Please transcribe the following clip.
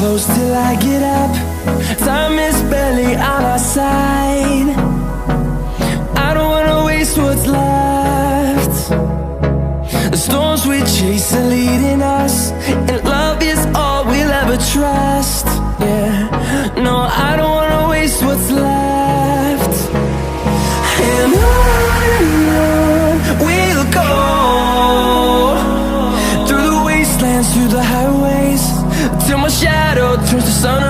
close till I get up. Time is barely on our side. I don't wanna waste what's left. The storms we chase are leading us, and love is all we'll ever trust. Yeah, no, I don't wanna waste what's left. And on we'll go, through the wastelands, through the highways, till my shadow turns to sun